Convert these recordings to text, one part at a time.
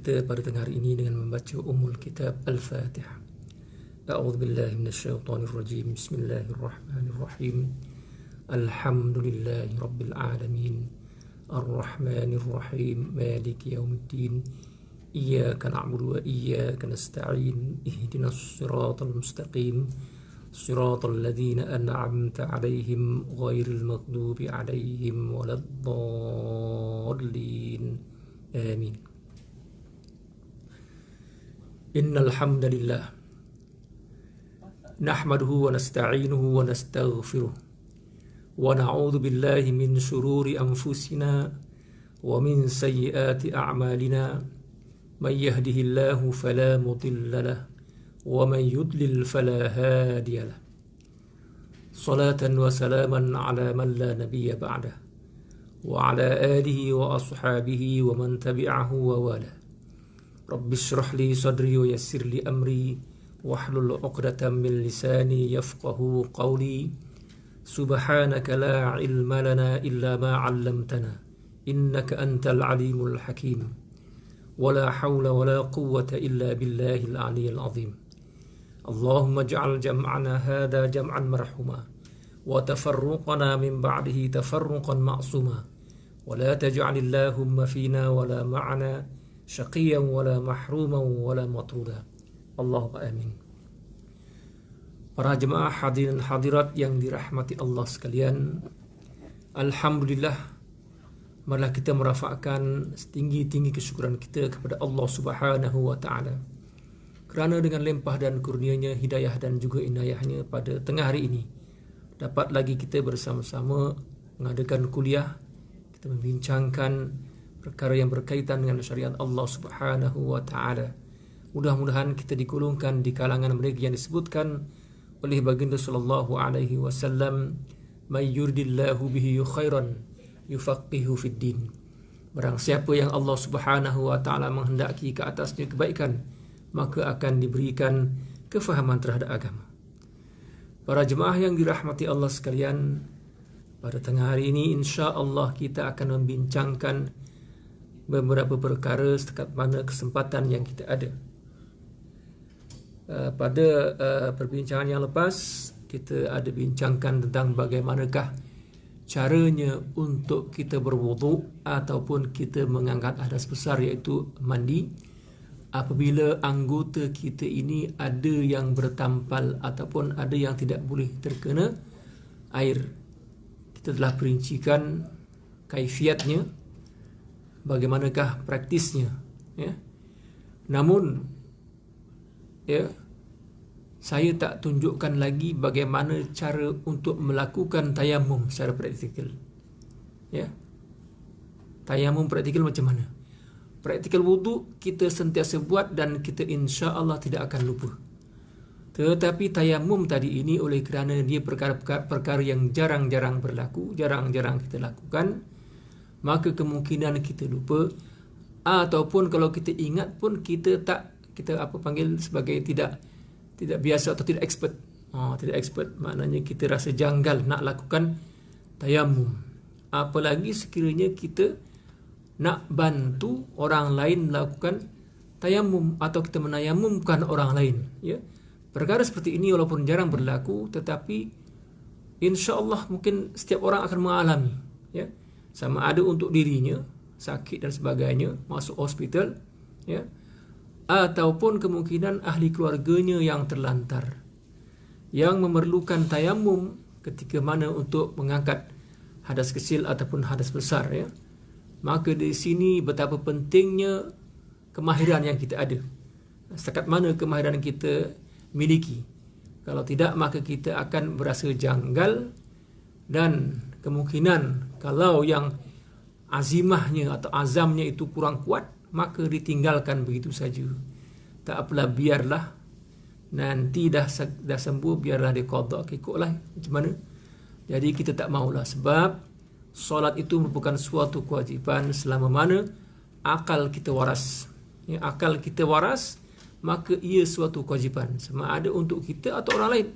kita pada tengah hari ini dengan membaca Ummul Kitab Al-Fatihah. A'udzu billahi minasyaitonir rajim. Bismillahirrahmanirrahim. Alhamdulillahi rabbil alamin. Ar-Rahmanir Rahim. Maliki yaumiddin. Iyyaka na'budu wa iyyaka nasta'in. Ihdinas siratal mustaqim. Siratal ladzina an'amta 'alaihim ghairil maghdubi 'alaihim waladdallin. Amin. Innal hamdalillah nahmaduhu wa nasta'inuhu wa nastaghfiruh wa na'udzu billahi min shururi anfusina wa min sayyiati a'malina. Man yahdihillahu fala mudilla lahu wa man yudlil fala hadiya lahu. Salatan wa salaman ala man la nabiyya ba'dah wa ala alihi wa ashabihi wa man tabi'ahu wa wala. Rabbi shrah li sadri wa yassir li amri wahlul 'uqdatam min lisani yafqahu qawli. Subhanaka la ilma lana illa ma 'allamtana innaka antal alimul hakim. Wala hawla wala quwwata illa billahil 'aliyyil 'azim. Allahumma ij'al jam'ana hadha jam'an marhuma wa tafarruqana min ba'dihi tafarruqan ma'suma. Wala taj'alillahumma fina wala ma'ana syaqiyan wala mahruman wala matruda. Allahumma amin. Para jemaah hadirin hadirat yang dirahmati Allah sekalian, alhamdulillah, marilah kita merafakkan setinggi-tinggi kesyukuran kita kepada Allah Subhanahu wa taala kerana dengan limpah dan kurnianya, hidayah dan juga inayahnya pada tengah hari ini dapat lagi kita bersama-sama mengadakan kuliah, kita membincangkan perkara yang berkaitan dengan syariat Allah Subhanahu wa taala. Mudah-mudahan kita digolongkan di kalangan mereka yang disebutkan oleh baginda sallallahu alaihi wasallam, may yuridillahu bihi khairan yufaqihu fid din. Barang siapa yang Allah Subhanahu wa taala menghendaki ke atasnya kebaikan, maka akan diberikan kefahaman terhadap agama. Para jemaah yang dirahmati Allah sekalian, pada tengah hari ini insya-Allah kita akan membincangkan beberapa perkara setakat mana kesempatan yang kita ada. Pada perbincangan yang lepas, kita ada bincangkan tentang bagaimanakah caranya untuk kita berwuduk ataupun kita mengangkat hadas besar, iaitu mandi, apabila anggota kita ini ada yang bertampal ataupun ada yang tidak boleh terkena air. Kita telah perincikan kaifiatnya, bagaimanakah praktisnya, ya. Namun saya tak tunjukkan lagi bagaimana cara untuk melakukan tayamum secara praktikal. Tayamum praktikal macam mana? Praktikal wudu kita sentiasa buat dan kita insya-Allah tidak akan lupa. Tetapi tayamum tadi ini, oleh kerana dia perkara yang jarang-jarang berlaku, jarang-jarang kita lakukan, maka kemungkinan kita lupa, ataupun kalau kita ingat pun kita panggil sebagai tidak biasa atau tidak expert. Tidak expert maknanya kita rasa janggal nak lakukan tayamum. Apalagi sekiranya kita nak bantu orang lain melakukan tayamum atau kita menayamumkan orang lain, ya. Perkara seperti ini walaupun jarang berlaku, tetapi insya-Allah mungkin setiap orang akan mengalami, ya. Sama ada untuk dirinya sakit dan sebagainya, masuk hospital, ya, ataupun kemungkinan ahli keluarganya yang terlantar, yang memerlukan tayamum ketika mana untuk mengangkat hadas kecil ataupun hadas besar, ya. Maka di sini betapa pentingnya kemahiran yang kita ada. Setakat mana kemahiran kita miliki. Kalau tidak, maka kita akan berasa janggal, dan kemungkinan kalau yang azimahnya atau azamnya itu kurang kuat, maka ditinggalkan begitu saja. Tak apalah, biarlah nanti dah sembuh, biarlah dia qada, ikutlah macam mana. Jadi kita tak maulah, sebab solat itu merupakan suatu kewajipan selama mana akal kita waras. Ya, akal kita waras, maka ia suatu kewajipan, sama ada untuk kita atau orang lain.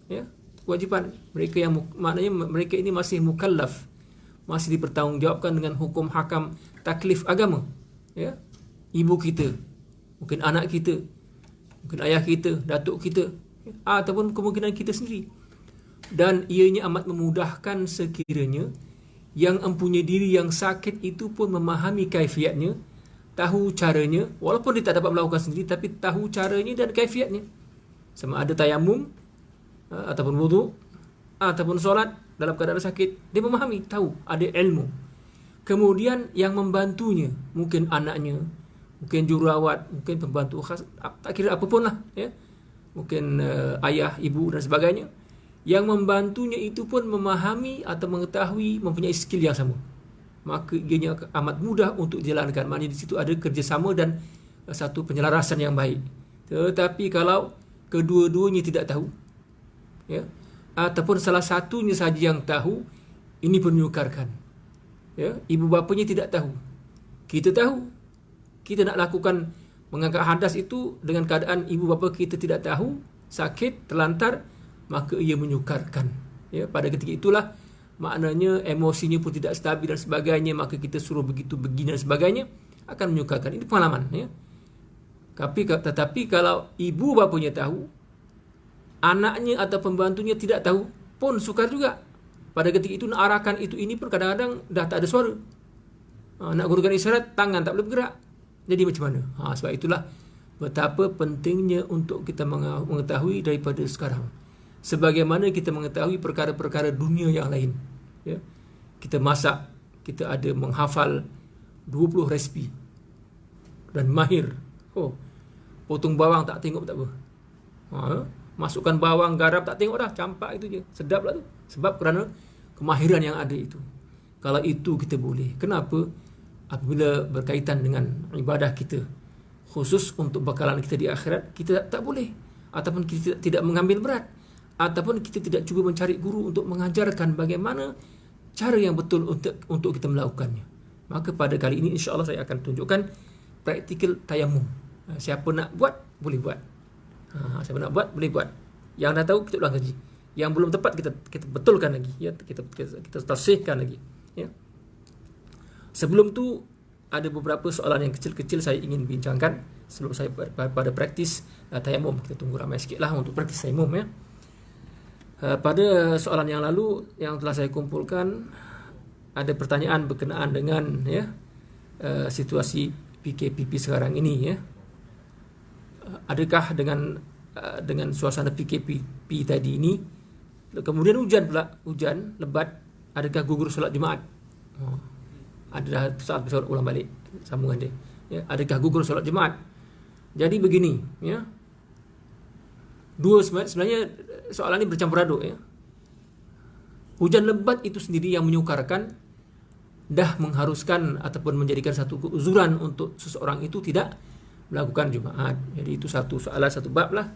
Ya, kewajipan mereka yang maknanya mereka ini masih mukallaf, masih dipertanggungjawabkan dengan hukum hakam taklif agama, ya. ibu kita, mungkin anak kita, mungkin ayah kita, datuk kita, ataupun kemungkinan kita sendiri. Dan ianya amat memudahkan sekiranya yang mempunyai diri yang sakit itu pun memahami kaifiatnya, tahu caranya, walaupun dia tak dapat melakukan sendiri, tapi tahu caranya dan kaifiatnya. Sama ada tayamum, ataupun wuduk, ataupun solat dalam keadaan sakit, dia memahami, tahu, ada ilmu. Kemudian yang membantunya, mungkin anaknya, mungkin jururawat, mungkin pembantu khas, tak kira apapun lah, ya. Mungkin ayah, ibu dan sebagainya. Yang membantunya itu pun memahami atau mengetahui, mempunyai skill yang sama. Maka ianya amat mudah untuk dijalankan. Maknanya di situ ada kerjasama dan satu penyelarasan yang baik. Tetapi kalau kedua-duanya tidak tahu, ya, ataupun salah satunya saja yang tahu, ini pun menyukarkan. Ya, ibu bapanya tidak tahu, kita tahu. Kita nak lakukan mengangkat hadas itu dengan keadaan ibu bapa kita tidak tahu, sakit, terlantar, maka ia menyukarkan. Ya, pada ketika itulah maknanya emosinya pun tidak stabil dan sebagainya, maka kita suruh begitu, begini dan sebagainya, akan menyukarkan. Ini pengalaman, ya. Tetapi kalau ibu bapanya tahu, anaknya atau pembantunya tidak tahu, pun sukar juga. Pada ketika itu nak arahkan itu ini pun kadang-kadang dah tak ada suara. Nak gunakan isyarat, tangan tak boleh bergerak. Jadi macam mana? Sebab itulah betapa pentingnya untuk kita mengetahui daripada sekarang. Sebagaimana kita mengetahui perkara-perkara dunia yang lain. Ya. Kita masak, kita ada menghafal 20 resipi. Dan mahir. Potong bawang tak tengok tak apa. Masukkan bawang, garam tak tengok dah, campak itu je. Sedap lah tu. Sebab kerana kemahiran yang ada itu. Kalau itu kita boleh. Kenapa? Apabila berkaitan dengan ibadah kita, khusus untuk bekalan kita di akhirat, kita tak boleh. Ataupun kita tidak mengambil berat. Ataupun kita tidak cuba mencari guru untuk mengajarkan bagaimana cara yang betul untuk kita melakukannya. Maka pada kali ini insya-Allah saya akan tunjukkan praktikal tayamum. Siapa nak buat, boleh buat. Siapa nak buat, boleh buat. Yang dah tahu, kita ulang kaji. Yang belum tepat, kita betulkan lagi. Ya, kita tasihkan lagi. Ya. Sebelum tu, ada beberapa soalan yang kecil-kecil saya ingin bincangkan sebelum saya pada praktis tayamum. Kita tunggu ramai sikit lah untuk praktis tayamum, ya. Pada soalan yang lalu yang telah saya kumpulkan, ada pertanyaan berkenaan dengan, ya, situasi PKPP sekarang ini, ya. Adakah dengan suasana PKPP tadi ini, kemudian hujan lebat, adakah gugur solat Jumaat? Ada soal saya ulang balik sambungan dia. Ya, adakah gugur solat Jumaat? Jadi begini, ya. Sebenarnya soalan ini bercampur aduk, ya. Hujan lebat itu sendiri yang menyukarkan, dah mengharuskan ataupun menjadikan satu keuzuran untuk seseorang itu tidak melakukan Jumaat. Jadi itu satu soalan, satu bab lah.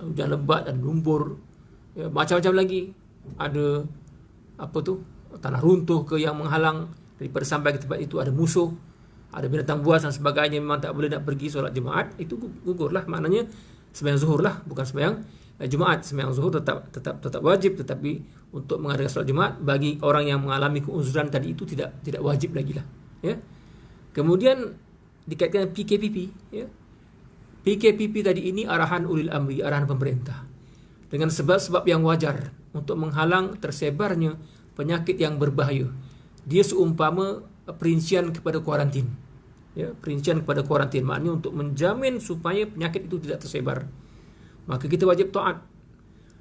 Hujan lebat dan lumpur, ya, macam-macam lagi. Ada apa tu, tanah runtuh ke yang menghalang daripada sampai ke tempat itu, ada musuh, ada binatang buas dan sebagainya, memang tak boleh nak pergi solat Jumaat, itu gugur lah. Maknanya sembahyang zuhur lah, bukan sembahyang Jumaat. Sembahyang zuhur tetap wajib, tetapi untuk mengadakan solat Jumaat bagi orang yang mengalami keuzuran tadi itu tidak wajib lagi lah, ya. Kemudian dikaitkan dengan PKPP, ya. PKPP tadi ini arahan ulil amri, arahan pemerintah, dengan sebab-sebab yang wajar untuk menghalang tersebarnya penyakit yang berbahaya. Dia seumpama perincian kepada kuarantin, ya, perincian kepada kuarantin, maknanya untuk menjamin supaya penyakit itu tidak tersebar. Maka kita wajib taat.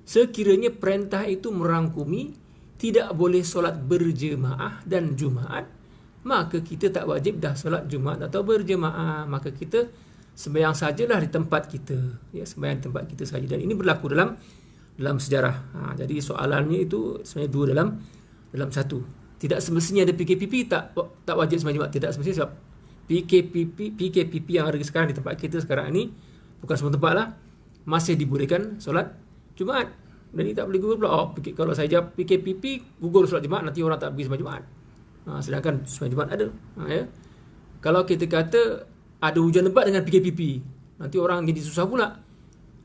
Sekiranya perintah itu merangkumi tidak boleh solat berjemaah dan Jumaat, maka kita tak wajib dah solat Jumaat atau berjemaah. Maka kita sembahyang sajalah di tempat kita, ya, sembahyang di tempat kita saja. Dan ini berlaku dalam sejarah. Jadi soalannya itu sebenarnya dua dalam satu. Tidak semestinya ada PKPP tak wajib sembahyang Jumaat. Tidak semestinya, sebab PKPP yang ada sekarang di tempat kita sekarang ini, bukan semua tempat lah, masih dibolehkan solat Jumaat. Dan ini tak boleh gugur pula. Kalau saya jawab PKPP gugur solat Jumaat, nanti orang tak pergi sembahyang Jumaat. Sedangkan sembahyang Jumaat ada, ya. Kalau kita kata ada hujan lebat dengan PKPP, nanti orang jadi susah pula.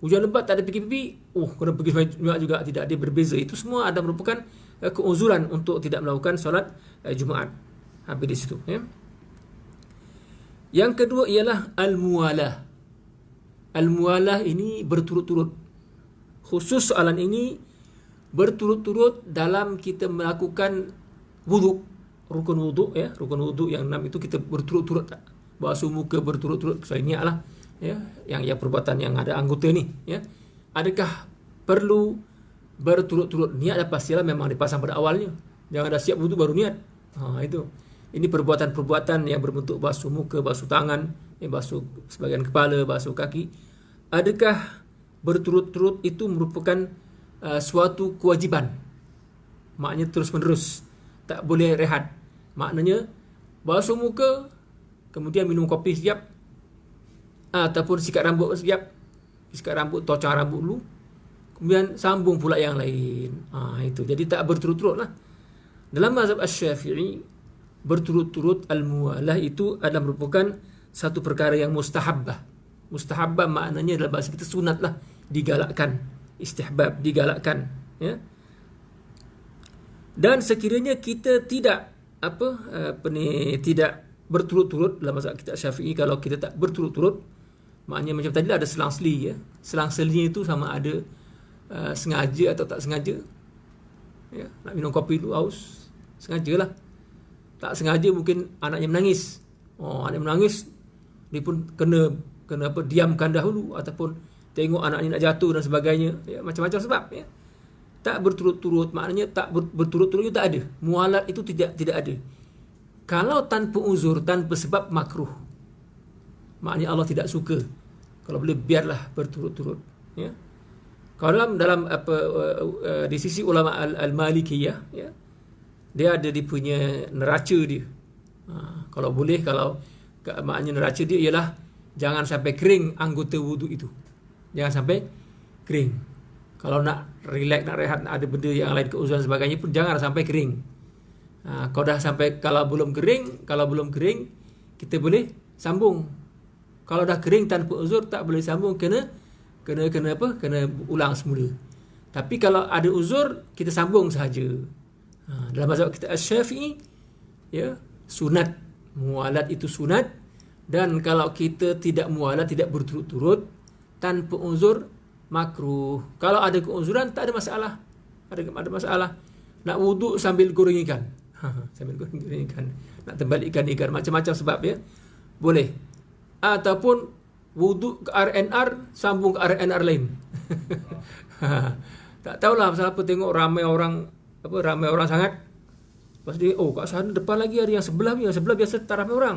Hujan lebat tak ada PKPP, kena pergi sembahyang Jumaat juga. Tidak, dia berbeza. Itu semua ada merupakan keuzuran untuk tidak melakukan solat Jumaat. Habis di situ, ya. Yang kedua ialah al-muwalah. Al-muwalah ini berturut-turut. Khusus soalan ini berturut-turut dalam kita melakukan wuduk, rukun wuduk, ya, rukun wuduk yang 6 itu kita berturut-turut, basuh muka berturut-turut, kecuali niat lah, ya, yang perbuatan yang ada anggota ni, ya. Adakah perlu berturut-turut? Niat dah pastilah memang dipasang pada awalnya. Jangan dah siap wuduk baru niat. Itu. Ini perbuatan-perbuatan yang berbentuk basuh muka, basuh tangan, basuh sebahagian kepala, basuh kaki. Adakah berturut-turut itu merupakan suatu kewajiban? Maknanya terus-menerus, tak boleh rehat. Maknanya basuh muka, kemudian minum kopi sekejap, ataupun sikat rambut sekejap, sikat rambut, tocang rambut dulu, kemudian sambung pula yang lain. Itu. Jadi tak berturut-turut lah. Dalam mazhab Asy-Syafi'i, berturut-turut al-muwalah itu adalah merupakan satu perkara yang mustahabbah. Mustahabbah maknanya dalam bahasa kita sunat lah, digalakkan. Istihbab, digalakkan, ya. Dan sekiranya kita tidak tidak berturut-turut dalam mazhab kita Syafi'i, kalau kita tak berturut-turut, maknanya macam tadi lah, ada selang-seli, ya. Selang-selinya itu sama ada sengaja atau tak sengaja, ya. Nak minum kopi tu haus, sengajalah. Tak sengaja mungkin anaknya menangis. Anak menangis, dia pun kena diamkan dahulu, ataupun tengok anaknya nak jatuh dan sebagainya, ya, macam-macam sebab, ya. Tak berturut-turut maknanya tak berturut-turut itu tak ada. Mualat itu tidak ada. Kalau tanpa uzur, tanpa sebab, makruh. Maknanya Allah tidak suka. Kalau boleh biarlah berturut-turut, ya. Kalau dalam di sisi ulama al-Malikiyah, ya, dia ada dia punya neraca dia. Kalau boleh, maknanya neraca dia ialah jangan sampai kering anggota wuduk itu. Jangan sampai kering. Kalau nak relax, nak rehat, nak ada benda yang lain, keuzuran sebagainya pun jangan sampai kering. Kalau dah sampai, kalau belum kering, kita boleh sambung. Kalau dah kering tanpa uzur, tak boleh sambung, kena ulang semula. Tapi kalau ada uzur, kita sambung sahaja. Dalam mazhab kita Asy-Syafi'i, ya, sunat, mualat itu sunat. Dan kalau kita tidak mualat, tidak berturut-turut, tanpa uzur, makruh. Kalau ada keuzuran, tak ada masalah. Ada masalah. Nak wuduk sambil goreng ikan. Sambil goreng ikan. Nak tembalikkan ikan. Macam-macam sebab, ya. Boleh. Ataupun wuduk ke RNR, sambung ke RNR lain. Tak tahulah pasal apa, tengok ramai orang sangat. Lepas dia, kat sana depan lagi ada yang sebelah biasa tak ramai orang.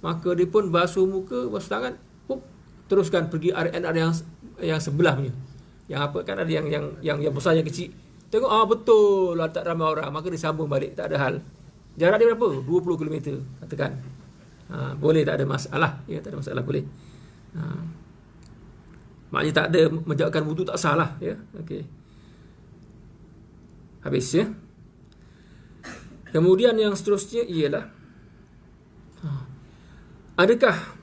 Maka dia pun basuh muka, basuh tangan, teruskan pergi RNR yang sebelah punya. Yang apa kan, ada yang besar, yang kecil. Tengok, betul lah, tak ramai orang. Maka disambung balik, tak ada hal. Jarak dia berapa? 20 km katakan. Boleh, tak ada masalah, ya, tak ada masalah, boleh. Maknanya tak ada menjauhkan wudu, tak salah, ya. Okey. Habis, ya. Kemudian yang seterusnya ialah, adakah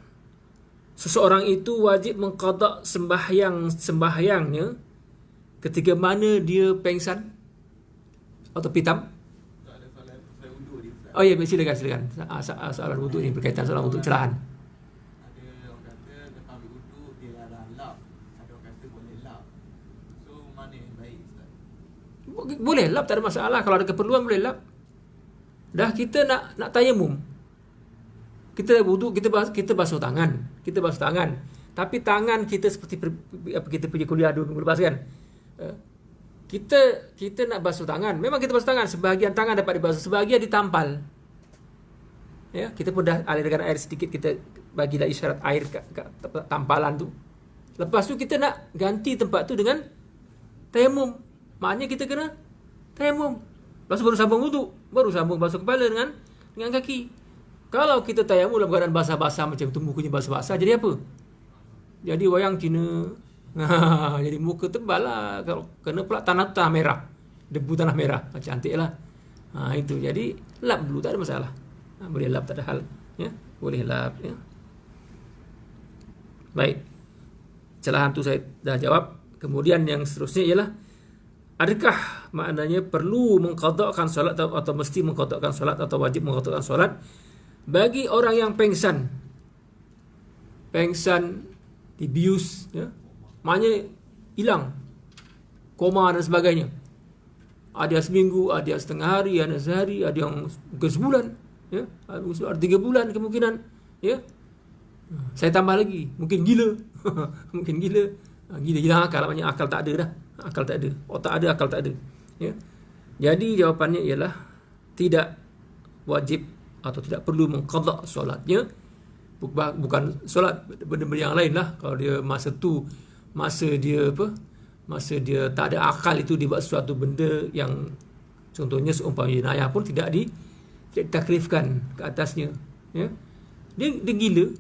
seseorang itu wajib mengqada sembahyangnya ketika mana dia pengsan atau pitam? Oh ya, silakan. Soalan wuduk ni berkaitan soalan wuduk cerahan. Ada orang kata lepas wuduk dia larang lap. Ada orang kata boleh lap. So mana yang baik, Ustaz? Boleh lap, tak ada masalah. Kalau ada keperluan boleh lap. Dah kita nak tayamum, kita wuduk, kita basuh tangan. Tapi tangan kita seperti kita pergi kuliah 2 minggu lepas kan. Kita nak basuh tangan. Memang kita basuh tangan, sebahagian tangan dapat dibasuh, sebahagian ditampal. Ya, kita pun dah alirkan air sedikit, kita bagilah isyarat air kat tampalan tu. Lepas tu kita nak ganti tempat tu dengan tayamum. Maknanya kita kena tayamum. Lepas tu baru sambung wuduk, baru sambung basuh kepala dengan kaki. Kalau kita tayamum dalam keadaan basah-basah macam tu, mukanya basah-basah, jadi apa? Jadi wayang Cina. Jadi muka tebal lah. Kalau kena pula tanah merah, debu tanah merah, cantik lah. Itu, jadi lap dulu, tak ada masalah. Boleh lap, tak ada hal, ya. Boleh lap, ya. Baik, celahan tu saya dah jawab. Kemudian yang seterusnya ialah, adakah maknanya perlu mengqadakkan solat, atau mesti mengqadakkan solat, atau wajib mengqadakkan solat bagi orang yang pengsan pengsan, dibius, ya, maknanya hilang, koma dan sebagainya. Ada yang seminggu, ada yang setengah hari, ada yang sehari, ada yang mungkin sebulan, ya, ada 3 bulan kemungkinan, ya. Saya tambah lagi, mungkin gila. Mungkin gila. Gila hilang akal, maknanya akal tak ada dah. Akal tak ada, otak ada, akal tak ada, ya. Jadi jawapannya ialah tidak wajib atau tidak perlu mengqada solatnya. Bukan solat, benda-benda yang lain lah. Kalau dia masa dia tak ada akal itu dia buat sesuatu benda yang contohnya seumpama jenayah pun tidak ditakrifkan ke atasnya, ya. Dia gila.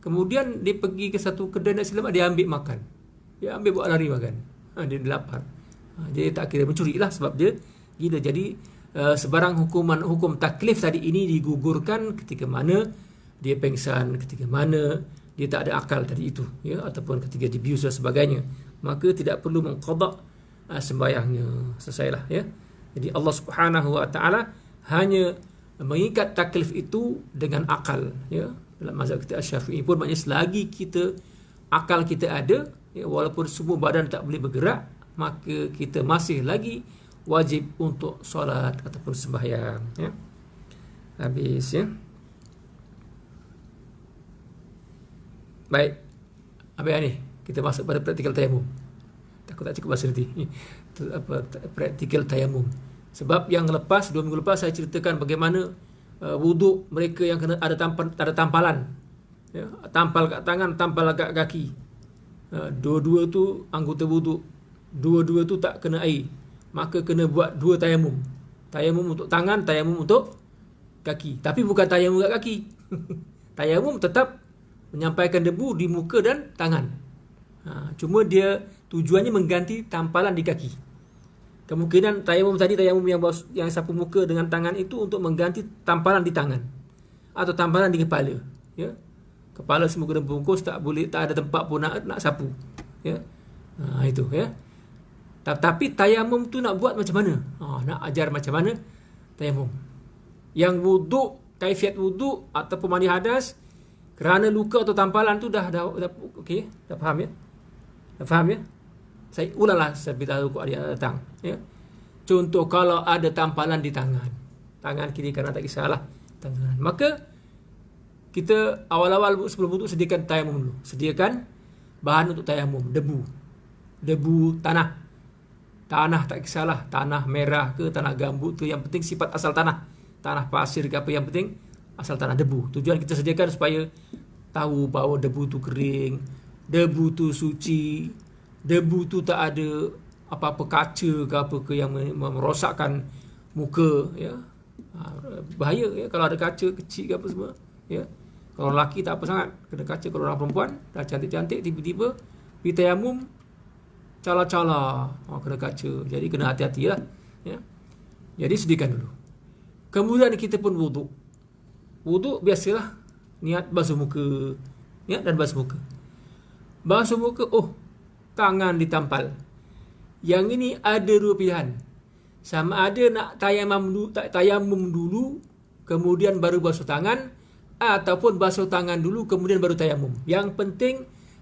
Kemudian dia pergi ke satu kedai nasi lemak, dia ambil makan. Dia ambil buat lari makan. Dia lapar. Dia tak kira mencuri lah sebab dia gila. Jadi sebarang hukum taklif tadi ini digugurkan ketika mana dia pengsan, ketika mana dia tak ada akal tadi itu, ya, ataupun ketika dibius dan sebagainya, maka tidak perlu mengqada sembahyangnya. Selesailah, ya. Jadi Allah Subhanahu wa taala hanya mengikat taklif itu dengan akal, ya. Dalam mazhab kita Asy-Syafi'i pun maknanya selagi akal kita ada, ya, walaupun semua badan tak boleh bergerak, maka kita masih lagi wajib untuk solat ataupun sembahyang, ya. Habis, ya. Baik, habis ni kita masuk pada praktikal tayamum. Takut tak cukup bahasa nanti. Praktikal tayamum. Sebab yang lepas, 2 minggu lepas saya ceritakan bagaimana wuduk mereka yang kena ada tampalan, ya, tampal kat tangan, tampal kat kaki. Dua-dua tu anggota wuduk, dua-dua tu tak kena air, maka kena buat 2 tayamum. Tayamum untuk tangan, tayamum untuk kaki. Tapi bukan tayamum kat kaki. Tayamum tetap menyampaikan debu di muka dan tangan. Cuma dia tujuannya mengganti tampalan di kaki. Kemungkinan tayamum tadi, tayamum yang sapu muka dengan tangan itu untuk mengganti tampalan di tangan atau tampalan di kepala, ya. Kepala semua kena bungkus, tak ada tempat pun nak sapu, ya. Itu, ya. Tapi tayamum tu nak buat macam mana? Nak ajar macam mana tayamum. Yang wuduk, kaifiat wuduk ataupun mandi hadas kerana luka atau tampalan tu dah okey, dah faham, ya? Dah faham, ya? Saya ulanglah saya beritahu kepada adik datang, ya. Contoh kalau ada tampalan di tangan kiri kanan tak kisahlah, tangan. Maka kita awal-awal sebelum wuduk sediakan tayamum dulu. Sediakan bahan untuk tayamum, debu tanah tak kisahlah, tanah merah ke tanah gambut tu, yang penting sifat asal tanah pasir ke apa, yang penting asal tanah debu. Tujuan kita sediakan supaya tahu bahawa debu tu kering, debu tu suci, debu tu tak ada apa-apa kaca ke apa ke yang merosakkan muka, ya. Bahaya, ya, kalau ada kaca kecil ke apa semua, ya. Kalau lelaki tak apa sangat kena kaca, kalau orang perempuan dah cantik-cantik tiba-tiba pergi tayamum cala-cala, kena kaca. Jadi kena hati-hatilah, ya. Jadi sediakan dulu. Kemudian kita pun wuduk biasalah, niat basuh muka, niat dan basuh muka. Basuh muka, tangan ditampal. Yang ini ada 2 pilihan. Sama ada nak tayamum dulu kemudian baru basuh tangan, ataupun basuh tangan dulu kemudian baru tayamum. Yang penting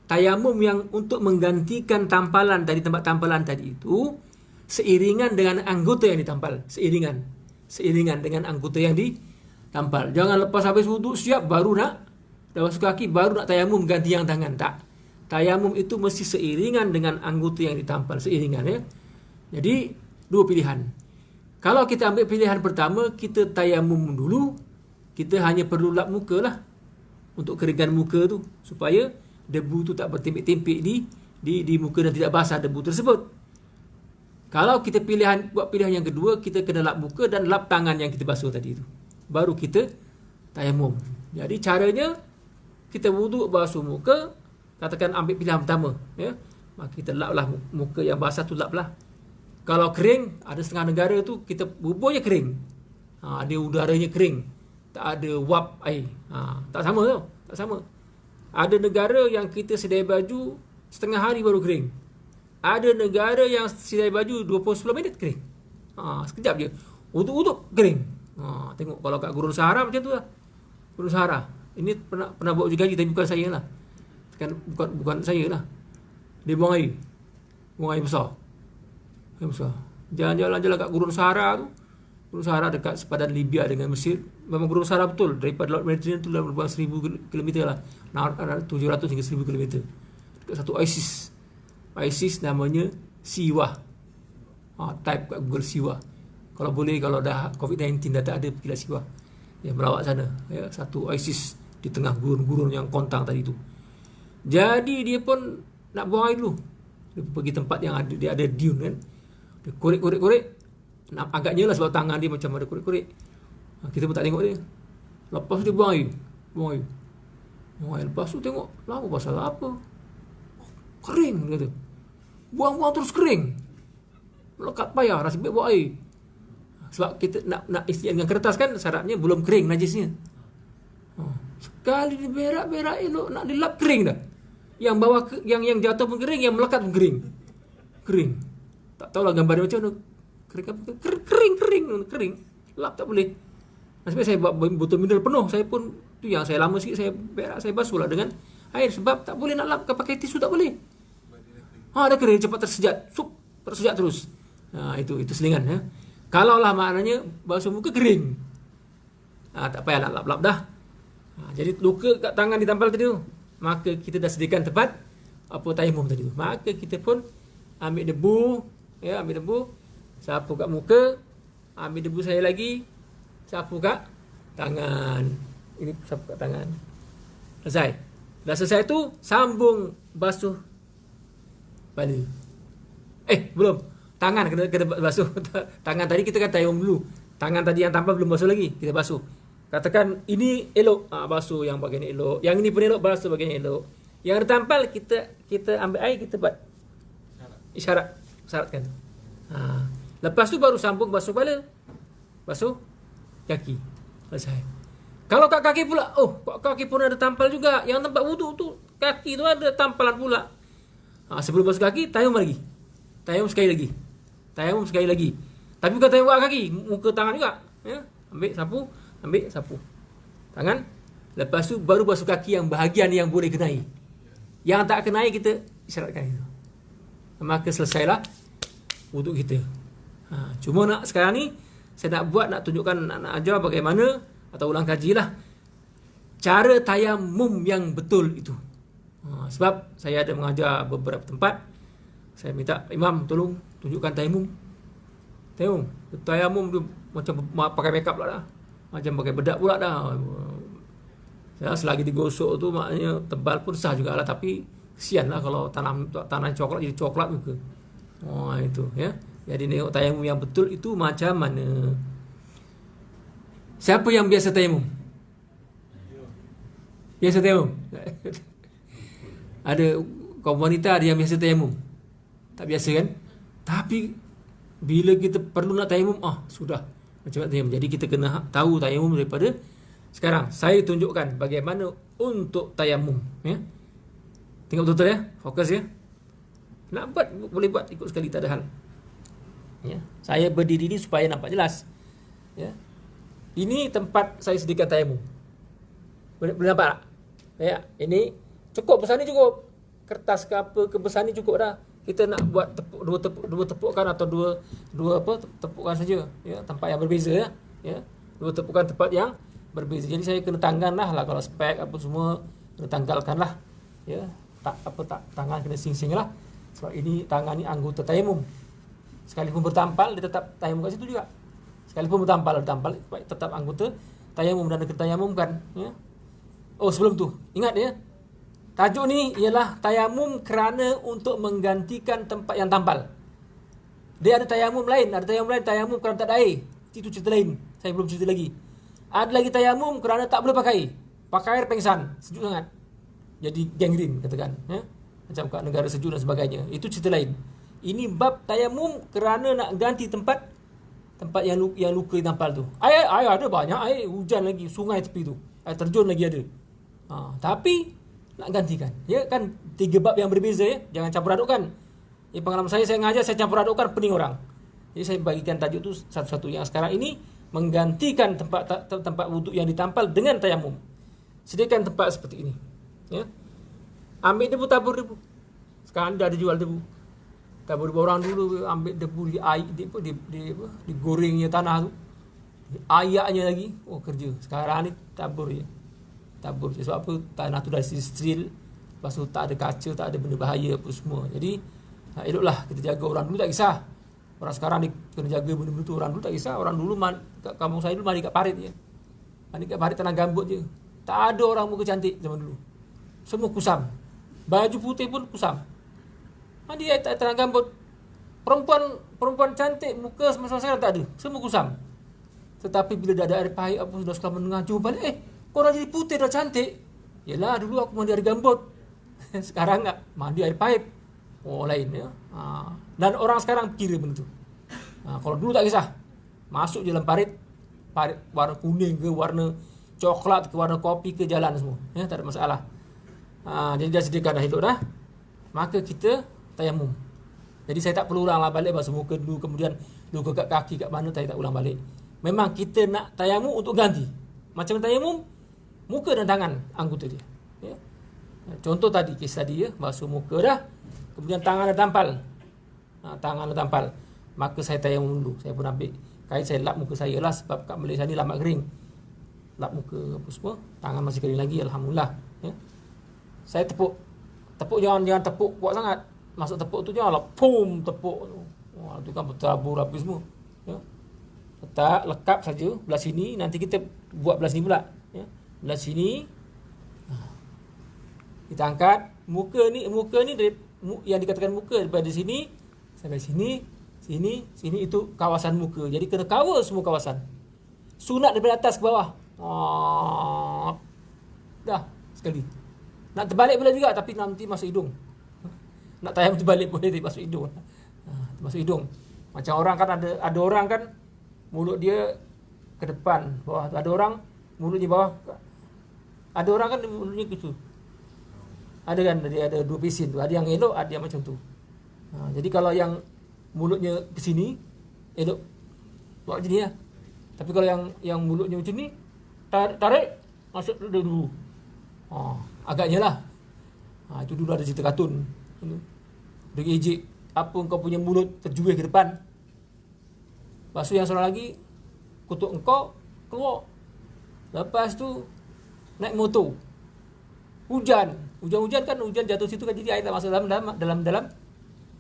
tayamum yang untuk menggantikan tampalan tadi, tempat tampalan tadi itu seiringan dengan anggota yang ditampal, seiringan dengan anggota yang ditampal. Jangan lepas habis wuduk siap baru nak dah basuh kaki baru nak tayamum ganti yang tangan, tak. Tayamum itu mesti seiringan dengan anggota yang ditampal, seiringan, ya. Jadi 2 pilihan. Kalau kita ambil pilihan pertama, kita tayamum dulu, kita hanya perlu lap muka lah untuk keringkan muka tu supaya debu tu tak bertimpik-timpik di muka dan tidak basah debu tersebut. Kalau kita buat pilihan yang kedua, kita kena lap muka dan lap tangan yang kita basuh tadi itu, baru kita tayamum. Jadi caranya kita wuduk basuh muka, katakan ambil pilihan pertama, ya, maka kita laplah muka yang basah tu, laplah. Kalau kering, ada setengah negara tu kita buburnya kering, dia udaranya kering, tak ada wap air, tak sama tau, tak sama. Ada negara yang kita sedia baju setengah hari baru kering, ada negara yang sedia baju 20-10 minit kering, sekejap je uduk kering. Tengok kalau kat Gurun Sahara macam tu lah, Gurun Sahara Ini pernah bawa uji kaji tapi bukan saya lah. Kan bukan saya lah. Dia buang air. Buang air besar. Air besar. Jalan-jalan kat Gurun Sahara tu. Gurun Sahara dekat sepadan Libya dengan Mesir. Memang Gurun Sahara betul. Daripada Laut Mediterranean tu lebih 1000 km lah. 700 hingga 1000 km. Dekat satu ISIS. ISIS namanya Siwah. Type kat Google Siwah. Kalau boleh, kalau dah COVID-19 dah tak ada, pergilah Siwah. Ya, melawat sana. Ya, satu ISIS di tengah gurun-gurun yang kontang tadi tu. Jadi dia pun nak buang air dulu. Dia pergi tempat yang ada, dia ada dune kan. Dia korek. Agaknya lah sebab tangan dia macam ada korek-korek. Kita pun tak tengok dia. Lepas tu dia buang air. Lepas tu tengok, lama pasal apa? Kering, dia kata. Buang-buang terus kering. Lekat payah, nasib baik buang air. Sebab kita nak isi dengan kertas kan, syaratnya belum kering najisnya. Sekali dia berak elok, nak dilap kering dah. Yang bawah yang jatuh pun kering, yang melekat pun kering. Tak tahulah gambar dia macam mana. Kering. Lap tak boleh. Nasib saya buat botol mineral penuh. Saya pun tu yang saya lama sikit, saya berak, saya basuh lah dengan air sebab tak boleh nak lap pakai tisu, tak boleh. Dah kering, cepat tersejat terus. Itu selingan ya. Kalaulah maknanya basuh muka kering, tak payah nak lap-lap dah. Jadi luka kat tangan ditampal tadi tu, maka kita dah sediakan tempat tayamum tadi tu. Maka kita pun ambil debu, sapu kat muka, ambil debu saya lagi, sapu kat tangan. Ini sapu kat tangan. Selesai. Dah selesai tu, sambung basuh kepala. Belum. Tangan kena basuh. Tangan tadi kita kan tayamum dulu. Tangan tadi yang tampal belum basuh lagi, kita basuh. Katakan ini elok, basuh yang bagian elok. Yang ini pun elok, basuh bagian elok. Yang tertampal kita ambil air, kita buat syaratkan. Lepas tu baru sambung basuh kepala, basuh kaki. Selesai. Kalau kat kaki pula, kaki pun ada tampal juga. Yang tempat wuduk tu, kaki tu ada tampalan pula. Sebelum basuh kaki, tayamum lagi. Tayamum sekali lagi. Tapi bukan tayamum kat kaki, muka tangan juga. Ya? Ambil sapu. Tangan. Lepas tu baru basuh kaki yang bahagian yang boleh kenai. Yang tak kenai kita isyaratkan itu. Maka selesailah wuduk kita. Cuma sekarang ni saya nak tunjukkan, nak ajar bagaimana, atau ulang kajilah cara tayamum yang betul itu. Sebab saya ada mengajar beberapa tempat, saya minta imam tolong tunjukkan tayamum tu macam pakai makeup pula dah, macam pakai bedak pula dah. Selagi digosok tu maknanya tebal pun sah jugalah, tapi kesian lah kalau tanam coklat jadi coklat muka. Itu ya. Jadi tengok tayamum yang betul itu macam mana. Siapa yang biasa tayamum? Ada kaum wanita ada yang biasa tayamum. Tak biasa kan? Tapi bila kita perlu nak tayamum, sudah macam mana tayamum. Jadi kita kena tahu tayamum daripada sekarang. Saya tunjukkan bagaimana untuk tayamum, ya. Tengok betul-betul ya, fokus ya. Nak buat boleh buat ikut sekali, tak ada hal. Ya, saya berdiri ni supaya nampak jelas. Ya. Ini tempat saya sediakan tayamum. Boleh nampak tak? Ya, ini cukup, besar ni cukup. Kertas ke apa ke besar ni cukup dah. Kita nak buat dua tepukan atau dua tepukan saja, ya, tempat yang berbeza ya. Ya. Dua tepukan tempat yang berbeza. Jadi saya kena tanggalkan lah kalau spek apa semua kena tanggalkanlah. Ya. Tangan kena sing-sing lah. Sebab ini tangan ni anggota tayamum. Sekalipun bertampal dia tetap tayamum kat situ juga. Sekalipun bertampal tetap anggota tayamum dan kena tayamumkan, ya. Sebelum tu ingat ya. Tajuk ni ialah tayamum kerana untuk menggantikan tempat yang tampal. Dia ada tayamum lain, tayamum kerana tak ada air. Itu cerita lain. Saya belum cerita lagi. Ada lagi tayamum kerana tak boleh pakai air pengsan, sejuk sangat. Jadi gangren katakan, ya. Macam kat negara sejuk dan sebagainya. Itu cerita lain. Ini bab tayamum kerana nak ganti tempat yang luka ditampal tu. Air ada banyak, air hujan lagi, sungai tepi tu. Air terjun lagi ada. Tapi nak gantikan, ya kan, 3 bab yang berbeza ya. Jangan campur adukkan. Pengalaman saya ngajar, saya campur adukkan pening orang. Jadi saya bagikan tajuk tu satu-satu. Yang sekarang ini menggantikan tempat wuduk yang ditampal dengan tayamum. Sediakan tempat seperti ini. Ya. Ambil debu, tabur debu. Sekarang ada jual debu. Tabur debu. Orang dulu ambil debu di air, digorengnya tanah tu. Ayaknya lagi, kerja. Sekarang ni tabur je. Tabur je. Sebab apa? Tanah tu dah steril. Lepas tu tak ada kaca, tak ada benda bahaya apa semua. Jadi eloklah kita jaga. Orang dulu tak kisah. Orang sekarang ni kena jaga benda-benda tu. Orang dulu tak kisah. Orang dulu kat kampung saya dulu mandi kat parit je. Mandi kat parit tanah gambut je. Tak ada orang muka cantik zaman dulu. Semua kusam. Baju putih pun kusam. Mandi kat tanah gambut. Perempuan cantik muka semasa sekarang tak ada. Semua kusam. Tetapi bila dah ada air pahit apa sudah sekolah menengah jumpa balik, korang jadi putih dah cantik. Yelah dulu aku mandi air gambut. Sekarang tak, mandi air pahit. Lain ya. Dan orang sekarang kira benda tu. Kalau dulu tak kisah. Masuk je dalam parit warna kuning ke warna coklat ke warna kopi ke jalan semua. Ya, tak ada masalah. Jadi dah sediakan dah hidup dah. Maka kita tayamum. Jadi saya tak perlu ulang balik basuh muka dulu, kemudian luka kat kaki kat mana saya tak ulang balik. Memang kita nak tayamum untuk ganti. Macam tayamum, muka dan tangan anggota dia. Ya. Contoh tadi, kes tadi ya, basuh muka dah, kemudian tangan dah tampal. Tangan dah tampal. Maka saya tayamum dulu. Saya pun ambil kain, saya lap muka saya lah, sebab kat Malaysia ni lama kering. Lap muka apa semua, tangan masih kering lagi, alhamdulillah. Ya. Saya tepuk. Tepuk jangan tepuk kuat sangat. Masuk tepuk tu janganlah pum tepuk. Wah, tu kan bertabur habis semua. Ya. Letak, lekap saja belah sini. Nanti kita buat belah sini pula ya. Belah sini kita angkat. Muka ni dari, yang dikatakan muka daripada sini sampai sini, sini itu kawasan muka. Jadi kena cover semua kawasan. Sunat daripada atas ke bawah. Dah sekali. Nak terbalik boleh juga, tapi nanti masuk hidung. Nak tayang terbalik boleh, tapi masuk hidung. Masuk hidung. Macam orang kan ada orang kan mulut dia ke depan, bawah. Ada orang mulutnya bawah. Ada orang kan mulutnya ke situ. Ada kan, ada dua pisin tu. Ada yang elok, ada yang macam tu. Jadi kalau yang mulutnya ke sini, elok buat macam ni lah. Tapi kalau yang mulutnya macam ni, tarik masuk dulu. Agaknya lah. Itu dulu ada cerita kartun. Dia ejek apa kau punya mulut terjuih ke depan. Lepas tu yang seorang lagi kutuk engkau keluar. Lepas tu naik motor. Hujan kan, hujan jatuh situ kan, jadi air tak masuk dalam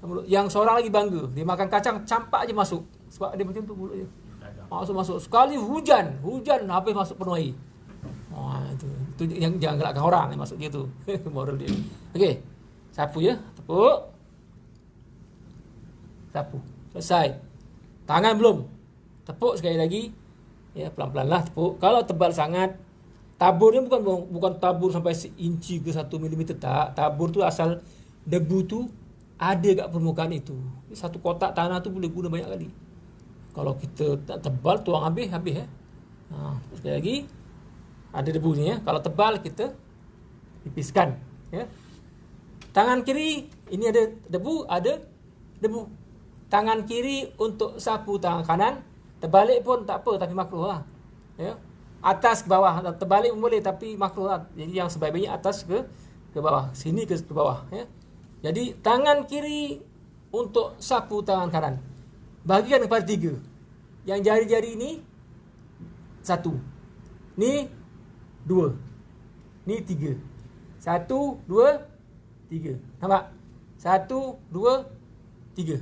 mulut. Yang seorang lagi bangga, dia makan kacang campak je masuk. Sebab dia macam tu mulut dia. Masuk. Sekali hujan habis masuk penuh air. Itu yang jangan galakkan orang yang masuk dia tu. Moral dia. Okey. Sapu ya, tepuk. Sapu. Selesai. Tangan belum. Tepuk sekali lagi. Ya, pelan-pelanlah tepuk. Kalau tebal sangat, taburnya bukan tabur sampai seinci ke 1 mm tak. Tabur tu asal debu tu ada kat permukaan itu. Satu kotak tanah tu boleh guna banyak kali. Kalau kita tak tebal, tuang habis ya. Sekali lagi. Ada debunya ya. Kalau tebal kita tipiskan ya. Tangan kiri ini ada debu, Tangan kiri untuk sapu tangan kanan. Terbalik pun tak apa, tapi makruh lah. Ya. Atas ke bawah, terbalik pun boleh, tapi makruh lah. Jadi yang sebaik-baiknya atas ke bawah, sini ke bawah ya. Jadi tangan kiri untuk sapu tangan kanan. Bahagikan kepada 3. Yang jari-jari ini 1. Ni 2. Ni 3. 1, 2, 3. Nampak? 1, 2, 3.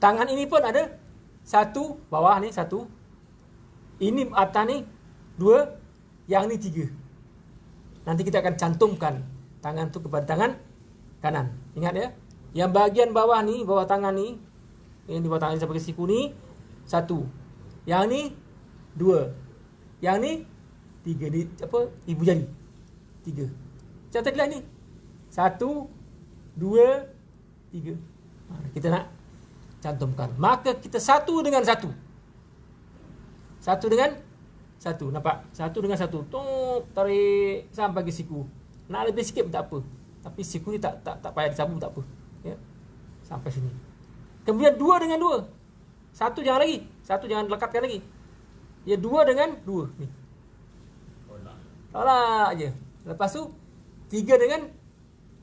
Tangan ini pun ada 1, bawah ni 1. Ini atas ni 2, yang ni 3. Nanti kita akan cantumkan tangan tu kepada tangan kanan. Ingat ya. Yang bahagian bawah ni, bawah tangan ni, yang di bawah tangan ni sampai ke siku ni 1. Yang ni 2. Yang ni 3. Ni apa? Ibu jari. 3. Macam tadi lah ni. 1, 2, 3. Kita nak cantumkan. Maka kita satu dengan satu. Satu dengan satu. Nampak? Satu dengan satu. Tarik sampai ke siku. Nak lebih sikit pun tak apa. Tapi siku ni tak payah disabu tak apa. Ya. Sampai sini. Kemudian 2 dengan 2. Satu jangan lagi. Satu jangan lekatkan lagi. Ya, 2 dengan 2 ni. Tolak je. Lepas tu 3 dengan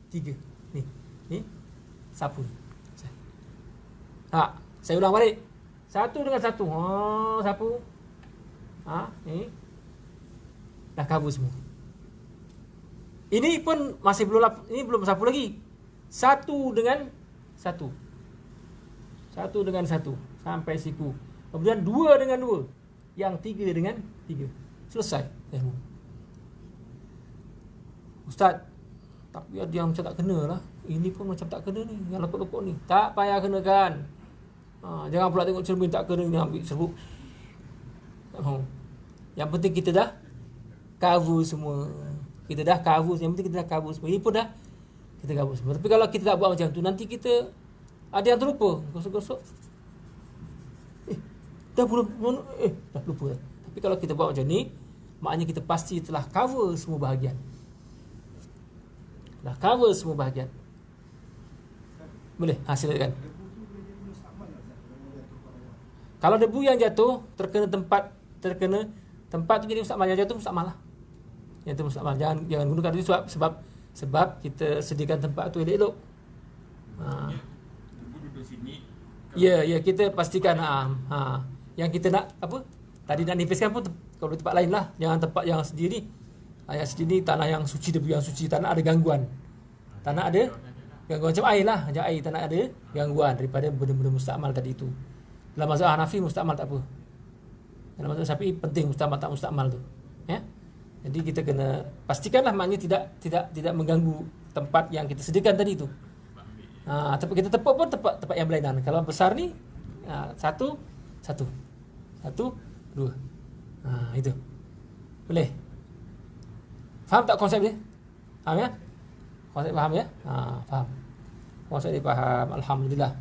3. Ni sapu. Saya ulang balik. 1 dengan 1. Sapu. Ni. Dah cover semua. Ini pun masih belum sapu lagi. 1 dengan 1. 1 dengan 1 sampai siku. Kemudian 2 dengan 2. Yang 3 dengan 3. Selesai. Ustaz, tapi ada yang macam tak kena lah. Ini pun macam tak kena ni. Yang lekuk-lekuk ni. Tak payah kenakan. Jangan pula tengok cermin tak kena ni ambil serbuk. Yang penting kita dah cover semua. Yang penting kita dah cover semua. Ini pun dah kita cover semua. Tapi kalau kita tak buat macam tu, nanti kita ada yang terlupa. Gosok-gosok. Dah lupa. Tapi kalau kita buat macam ni, maknanya kita pasti telah cover semua bahagian. Boleh? Silakan. Kalau debu yang jatuh terkena tempat tu jadi mustakmal, yang jatuh mustakmal lah. Yang tu mustakmal. Jangan gunakan itu sebab kita sediakan tempat tu elok-elok. Debu duduk sini. Ya, kita pastikan yang kita nak apa? Tadi nak nipiskan pun kalau di tempat lain lah. Jangan tempat yang sendiri. Yang sendiri tanah yang suci, debu yang suci, tanah ada gangguan. Tanah ada gangguan macam air lah. Macam air tanah ada gangguan daripada benda-benda mustakmal tadi itu. Dalam mazhab Hanafi mustakmal tak apa. Dalam mazhab Syafi'i penting mustakmal tak mustakmal tu. Ya. Jadi kita kena pastikanlah maknanya tidak mengganggu tempat yang kita sediakan tadi tu. Tapi kita tepuk pun tempat yang berlainan. Kalau besar ni 1 2. Itu. Boleh. Faham tak konsep dia? Faham ya? Konsep faham ya? Faham. Konsep dia faham. Alhamdulillah.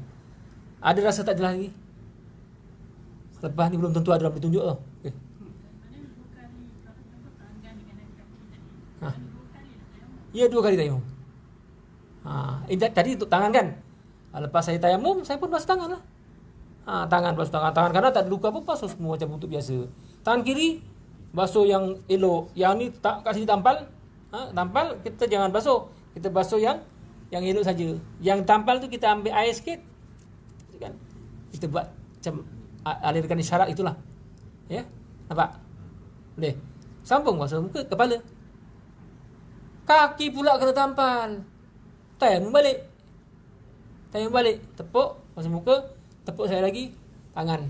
Ada rasa tak jelas lagi? Lepas ni belum tentu ada dalam ditunjuk tau. Okay. Ya, 2 kali tayamum. Tadi untuk tangan kan. Lepas saya tayamum, saya pun basuh tangan lah. Basuh tangan karena tak ada luka apa, basuh semua macam untuk biasa. Tangan kiri basuh yang elok. Yang ni tak kat sini tampal. Tampal kita jangan basuh. Kita basuh yang elok saja. Yang tampal tu kita ambil air sikit. Kan? Kita buat macam alirkan isyarat itulah. Ya? Nampak? Boleh. Sambung basuh muka, kepala. Kaki pula kena tampal. Tayamum balik. Tepuk basuh muka, tepuk saya lagi tangan.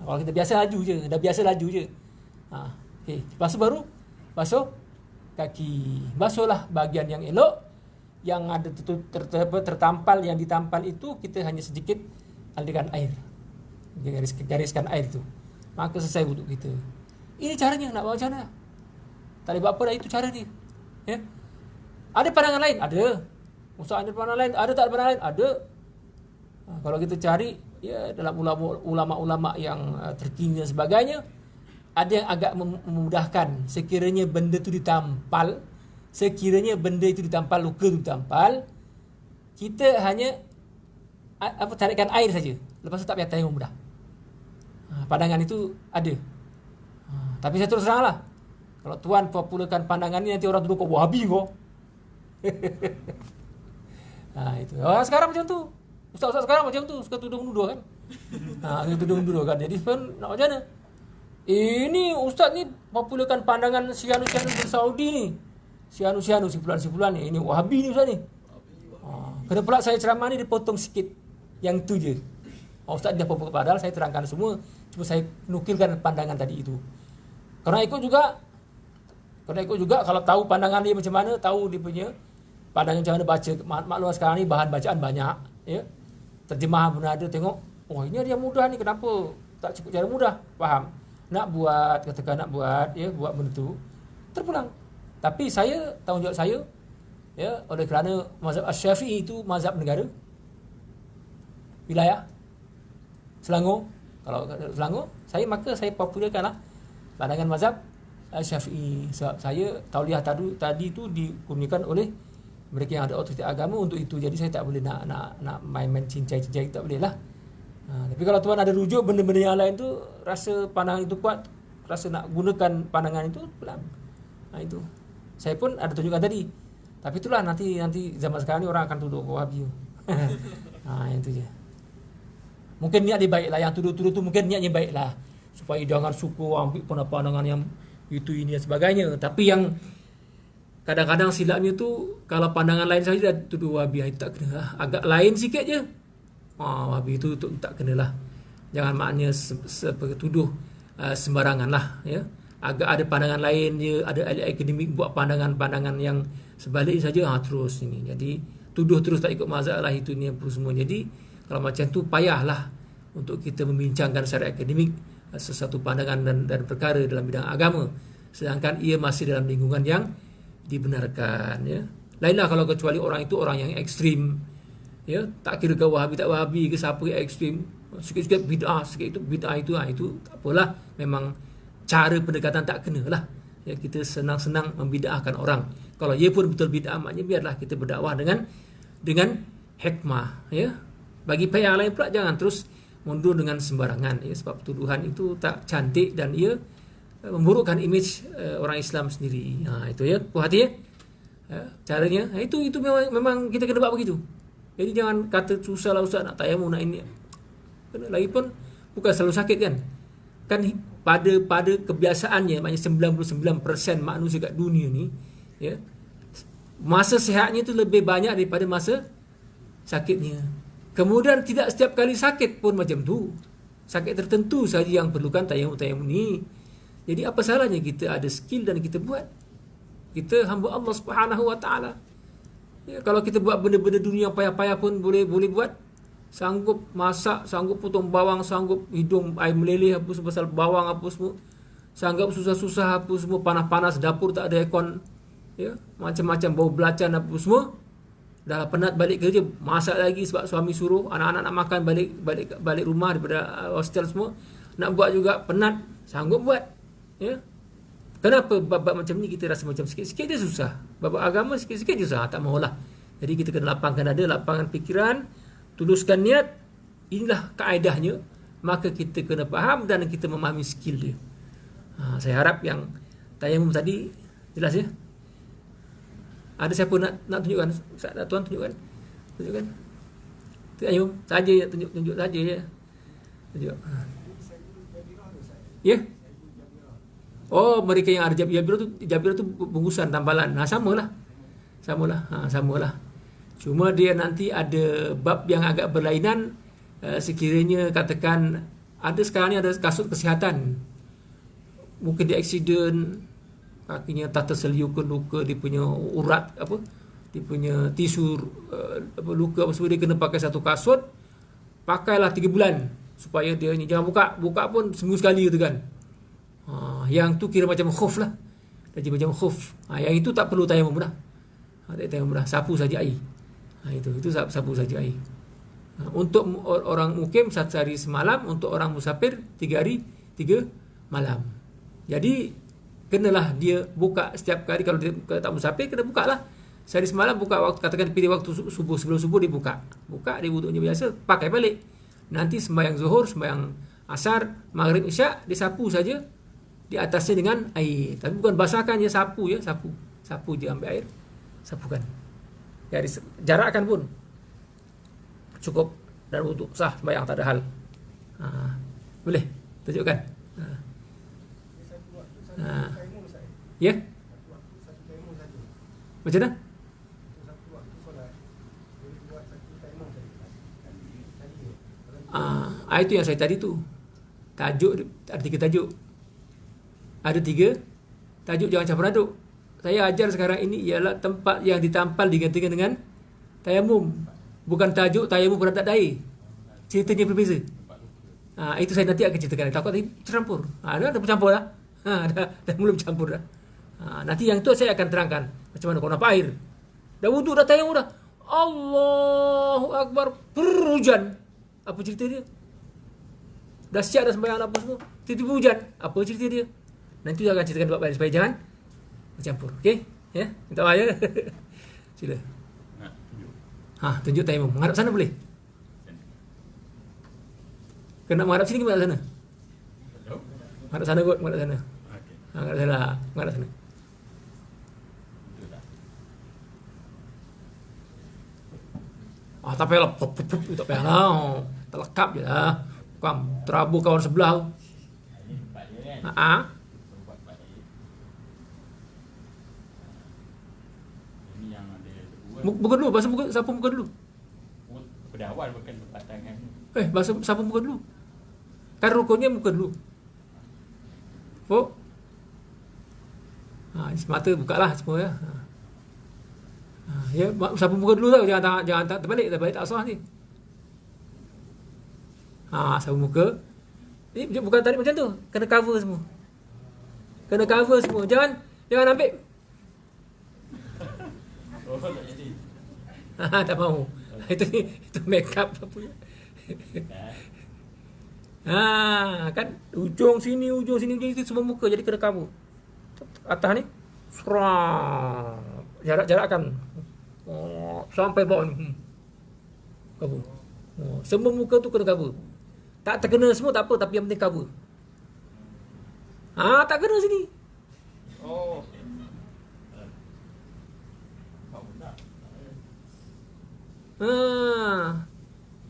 Kalau kita dah biasa laju je. Okey, lepas tu baru basuh kaki. Basuhlah bahagian yang elok, yang ada tertampal, yang ditampal itu kita hanya sedikit alirkan air. Gariskan air itu. Maka selesai wuduk kita. Ini caranya, nak buat macam mana? Tak boleh buat apa dah, itu cara dia. Ya. Ada pandangan lain? Ada. Ustaz ada pandangan lain? Ada tak ada pandangan lain? Ada. Kalau kita cari ya dalam ulama-ulama yang terkini dan sebagainya, ada yang agak memudahkan. Sekiranya benda itu ditampal, luka itu ditampal, kita hanya tarikkan air saja. Lepas tu tak payah tayamum dah. Pandangan itu ada. Tapi saya terus terang lah, kalau tuan popularkan pandangan ni, nanti orang tuduh kau Wahabi kau. Itu. Sekarang macam tu. Ustaz sekarang macam tu, suka tuduh-menuduh kan. Tuduh-menuduh kan. Jadi pun nak macam mana? Ini ustaz ni popularkan pandangan sianu-sianu di Saudi ni. Sianu-sianu, simpulan-simpulan ni. Ini Wahabi ni ustaz ni. Kena pula saya ceramah ni dipotong sikit. Yang tu je. Ustaz dah popular, padahal saya terangkan semua. Cuma saya nukilkan pandangan tadi itu. Kerana ikut juga kalau tahu pandangan dia macam mana, tahu dia punya pandangan macam mana baca. Maklum sekarang ni bahan bacaan banyak, ya. Terjemah pun ada, tengok, oh ini ada yang mudah ni, kenapa tak cukup cara mudah? Faham? Katakan nak buat, ya, buat benda tu, terpulang. Tapi saya, tanggungjawab saya, ya, oleh kerana mazhab Asy-Syafi'i itu mazhab negara, wilayah Selangor. Kalau Selangor, maka saya popularkanlah pandangan mazhab Syafi'i. Sebab saya tauliah tadi itu dikurniakan oleh mereka yang ada otoritas agama untuk itu. Jadi saya tak boleh nak main-main cincai-cincai, tak boleh lah. Tapi kalau tuan ada rujuk benda-benda yang lain tu, rasa pandangan itu kuat, rasa nak gunakan pandangan itu pulang. Itu. Saya pun ada tunjukkan tadi. Tapi itulah nanti zaman sekarang ni orang akan tuduh Wahabi. Itu je. Mungkin niat dia baiklah, yang tuduh-tuduh tu mungkin niatnya baiklah supaya jangan suka ambil pandangan yang itu ini dan sebagainya. Tapi yang kadang-kadang silapnya tu kalau pandangan lain saja dah tuduh Wahabi, itu tak kena. Agak lain sikit je, Wahabi itu tak kenalah. Jangan maknanya tuduh sembarangan lah, ya. Agak ada pandangan lain je, ada ahli akademik buat pandangan-pandangan yang sebaliknya saja, terus ini. Jadi tuduh terus tak ikut mazhab lah, itu ni apa semua. Jadi kalau macam tu payahlah untuk kita membincangkan secara akademik sesuatu pandangan dan perkara dalam bidang agama, sedangkan ia masih dalam lingkungan yang dibenarkan, ya. Lainlah kalau kecuali orang itu orang yang ekstrim, ya, tak kira ke Wahabi tak Wahabi ke siapa yang ekstrim, sikit-sikit bid'ah, sikit itu bid'ah, itu tak apalah, memang cara pendekatan tak kenalah, ya. Kita senang-senang membid'ahkan orang. Kalau ia pun betul bid'ah, maknanya biarlah kita berdakwah dengan hikmah, ya. Bagi pihak yang lain pula jangan terus mundur dengan sembarangan, ya, sebab tuduhan itu tak cantik dan ia memburukkan imej orang Islam sendiri. Itu, ya, puas hati, ya. Caranya itu memang kita kena buat begitu. Jadi jangan kata susah lah ustaz nak tayamum nak ini. Lagipun bukan selalu sakit kan. Kan pada kebiasaannya, maknanya 99% manusia kat dunia ni, ya, masa sihatnya itu lebih banyak daripada masa sakitnya. Kemudian tidak setiap kali sakit pun macam tu. Sakit tertentu saja yang perlukan tayamum ni. Jadi apa salahnya kita ada skill dan kita buat? Kita hamba Allah Subhanahu Wa Taala. Ya, kalau kita buat benda-benda dunia yang payah-payah pun boleh buat. Sanggup masak, sanggup potong bawang, sanggup hidung air meleleh apa sebab bawang apa semua. Sanggup susah-susah apa semua, panas-panas, dapur tak ada aircon, ya, macam-macam bau belacan apa semua. Dah penat balik kerja, masak lagi sebab suami suruh, anak-anak nak makan, balik rumah daripada hostel semua, nak buat juga penat, sanggup buat, ya. Kenapa bab macam ni kita rasa macam sikit-sikit je susah, bab agama sikit-sikit je susah, tak maulah. Jadi kita kena lapangkan dada, lapangkan fikiran, tuluskan niat, inilah kaedahnya, maka kita kena faham dan kita memahami skill dia. Saya harap yang tayamum tadi jelas, ya. Ada siapa nak tunjukkan? Tuan tunjukkan. Tayamum saja, tunjuk saja, ya. Tunjuk. Ya. Oh, mereka yang ada Jabirah tu bungkusan tambalan. samalah. Cuma dia nanti ada bab yang agak berlainan, sekiranya katakan ada sekarang ni ada kasut kesihatan. Mungkin dia aksiden, kakinya tak terseliukan luka, dia punya urat apa, dia punya tisu luka apa semua, dia kena pakai satu kasut, pakailah 3 bulan supaya dia ni jangan buka pun seminggu sekali tu kan. Yang tu kira macam khuf lah, jadi macam khuf. Yang itu tak perlu tayamum dah. Tak tayamum dah, sapu saja air. Itu sapu saja air. Untuk orang mukim 1 hari semalam, untuk orang musafir 3 hari 3 malam. Jadi kenalah dia buka setiap kali. Kalau dia tak musafir, kena buka lah sehari semalam, buka waktu, katakan pilih waktu subuh, sebelum subuh dia buka, dia wuduknya biasa, pakai balik. Nanti sembahyang zuhur, sembahyang asar, maghrib, isyak, dia sapu saja di atasnya dengan air. Tapi bukan basahkan je, sapu je, ambil air, sapukan. Jadi jarakkan pun cukup dan wuduk sah, sembahyang tak ada hal. Boleh tunjukkan. Ya. Macam mana? Itu yang saya tadi tu. Tajuk, ada 3 tajuk. Ada 3 tajuk, jangan campur aduk. Saya ajar sekarang ini ialah tempat yang ditampal digantikan dengan tayamum. Bukan tajuk tayamum beradat air. Ceritanya berbeza. Itu saya nanti akan ceritakan. Takut tadi tercampur. Dah bercampur dah. Dah mula bercampur dah. Nanti yang tu saya akan terangkan macam mana kau nampak air. Dah wuduk, dah tayamum dah. Allahu Akbar, hujan. Apa cerita dia? Dah siap dah sembahyang apa semua, tiba-tiba hujan. Apa cerita dia? Nanti saya akan ceritakan buat balik supaya jangan bercampur. Okey? Ya, minta maaf ya. Sila. Tunjuk tayamum. Menghadap sana boleh? Kena menghadap sini ke menghadap sana? Ngadap sana kot, ngadap sana. Okey. Ngadap sana, ngadap sana. Betul tak? Tak payah lah, tak payah lah. Terlekap je lah. Terabur kawan sebelah tu. Ini tempat dia kan. Buat tempat dia. Ini yang ada dua. Buka dulu, bahasa buka, siapa buka dulu? Pada awal bukan tempat tangan. Bahasa siapa buka dulu? Kan rukunnya buka dulu. Semata buka lah semua ya. Ya, siapa buka dulu tau, jangan terbalik tak sah ni. Siapa buka. Ni bukan tarik macam tu, kena cover semua. Kena cover semua. Jangan ambil. Oh, tak jadi. Tak mau. Itu make up apa. Kan ujung sini itu semua muka jadi kena cover. Atas ni jarakkan sampai bawah ni. Cover. Semua muka tu kena cover. Tak terkena semua tak apa, tapi yang penting cover. Tak kena sini. Oh.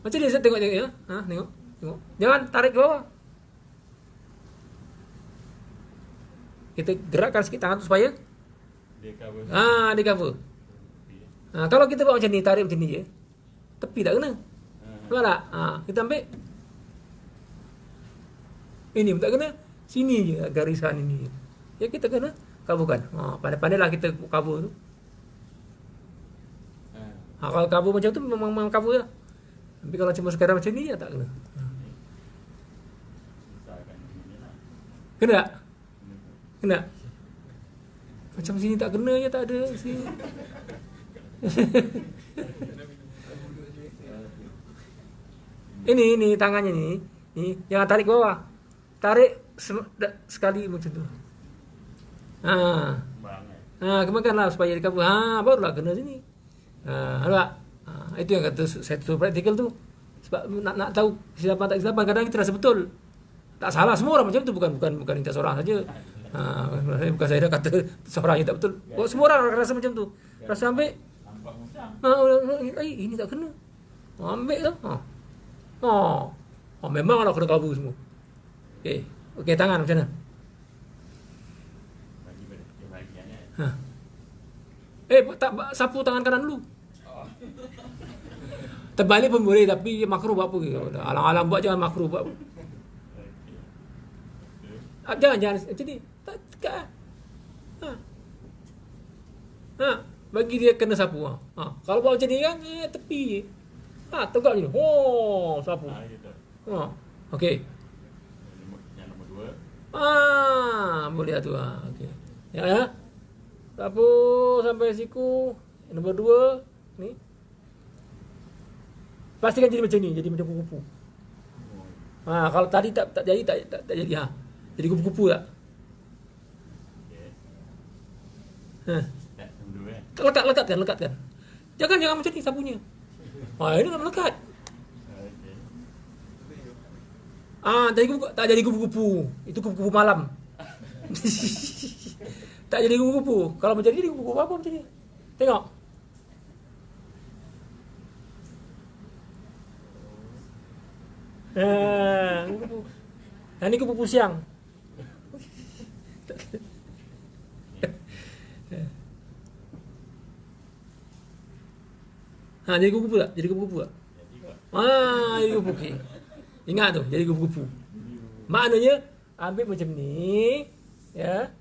Macam ni saya tengok ya. Tengok. Jangan tarik ke bawah. Kita gerakkan sikit tangan tu supaya Dia cover. dia cover. Kalau kita buat macam ni, tarik macam ni je, tepi tak kena. Nampak tak? Kita ambil ini pun tak kena. Sini je garisan ini. Ya kita kena coverkan. Pandai-pandailah kita cover tu. Kalau cover macam tu memang cover lah. Tapi kalau cuma sekarang macam ni ya tak kena. Kena tak? Kena. Macam sini tak kena je, tak ada sini. Ini tangannya ni jangan tarik ke bawah. Tarik sekali macam tu. Kemakanlah supaya di cover. Barulah kena sini. Nampak? Itu yang kata saya tu praktikal tu. Sebab nak tahu kesilapan tak kesilapan, kadang kita rasa betul. Tak salah, semua orang macam tu, bukan kita seorang saja. Bukan saya dah kata seorang yang tak betul. Semua orang rasa macam tu. Rasa ambil. Ini tak kena. Ambil tu. Memang nak kena kabur semua. Okey, tangan macam mana? Tak sapu tangan kanan dulu. Terbalik pun boleh, tapi makruh buat apa? Alang-alang buat, jangan makruh buat. Jangan macam ni. Tak dekat. Bagi dia kena sapu. Kalau buat macam ni kan, tepi. Tegak je. Sapu. Okey. Yang nombor 2. Boleh tu. Okey. Ya. Sapu sampai siku. Nombor 2 ni. Pastikan jadi macam ni, jadi macam kupu-kupu. Kalau tadi tak jadi tak jadi. Jadi kupu-kupu tak? Lekatkan. Jangan macam ni sapunya. Ini tak melekat. Tak jadi kupu-kupu. Itu kupu-kupu malam. Tak jadi kupu-kupu. Kalau macam ni, jadi kupu-kupu apa macam ni? Tengok. Kupu-kupu. Ini kupu-kupu siang. Jadi kupu-kupu tak? Jadi kupu-kupu tak? Jadi kupu-kupu. Okay. Ingat tu, jadi kupu-kupu. Maknanya ambil macam ni, ya.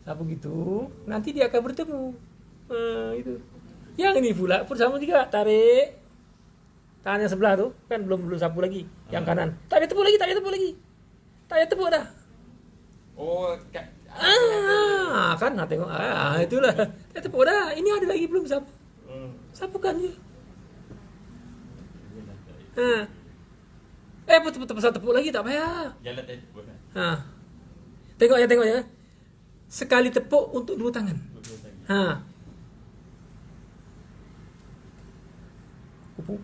Sapu gitu, nanti dia akan bertemu. Itu. Yang ini pula pun sama juga, tarik. Tangan yang sebelah tu kan belum sapu lagi, yang kanan. Tak payah tepuk lagi. Tak payah tepuk dah. Kan tengok. Itulah. Tak tepuk dah. Ini ada lagi belum sapu. Sapukan je. Pasal tepuk lagi tak payah. Jalan tak tepuk. Tengok ya. Sekali tepuk untuk 2 tangan. Kupu.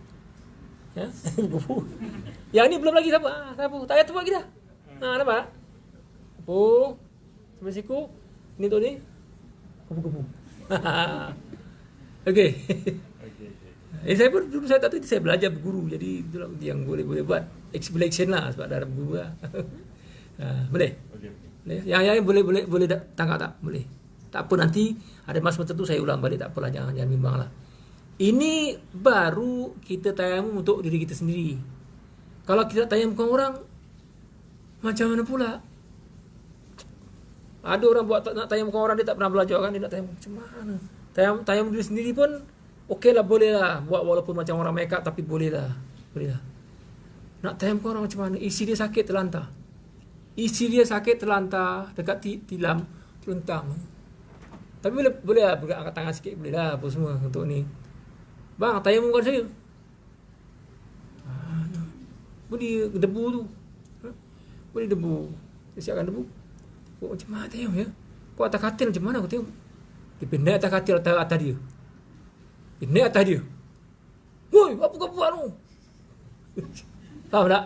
Ya, kupu. Yang ni belum lagi sapu. Tak payah tepuk lagi dah. Nampak? Oh, sampai siku. Ini tu ni. Kupu-kupu. Okey. Okey. Saya pun dulu saya tak tahu, saya belajar berguru. Jadi itulah yang boleh buat explanation lah sebab ada berguru lah. Boleh? Okey. Boleh. Yang boleh tangkap tak? Boleh. Tak apa, nanti ada masa tertentu saya ulang balik, tak apalah, jangan bimbang lah. Ini baru kita tayamum untuk diri kita sendiri. Kalau kita tayamumkan orang, macam mana pula? Ada orang buat nak tayamumkan orang, dia tak pernah belajar kan, dia nak tayamum macam mana? Tayamum diri sendiri pun okey lah, boleh lah buat walaupun macam orang make up, tapi boleh lah. Nak tayamumkan orang macam mana? Isi dia sakit terlantar. Dekat tilam terlentang. Tapi boleh lah angkat tangan sikit, boleh lah apa semua untuk ni. Bang, tayamumkan saya. Boleh debu tu. Boleh debu. Dia siapkan debu. Macam mana tayamum ya? Kau atas katil macam mana aku tengok? Dia naik atas katil atas dia. Dia naik atas dia. Woi, apa kau buat tu? Faham tak?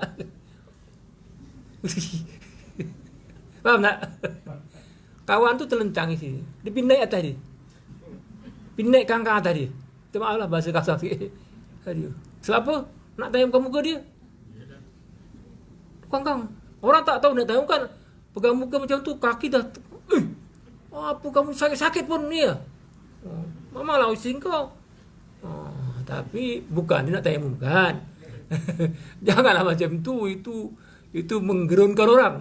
Faham tak? Kawan tu terlentang isi. Dia pergi naik atas dia. Pergi naik kangkang atas dia. Minta maaf lah bahasa kasar sikit. Dia. Sebab apa? Nak tayamkan muka dia. Kangkang. Orang tak tahu nak tayamkan. Pegang muka macam tu, kaki dah. Apa kamu sakit pun ni ya? Mamalah usin kau. Tapi bukan dia nak tayamumkan. Janganlah macam tu. Itu menggerunkan orang.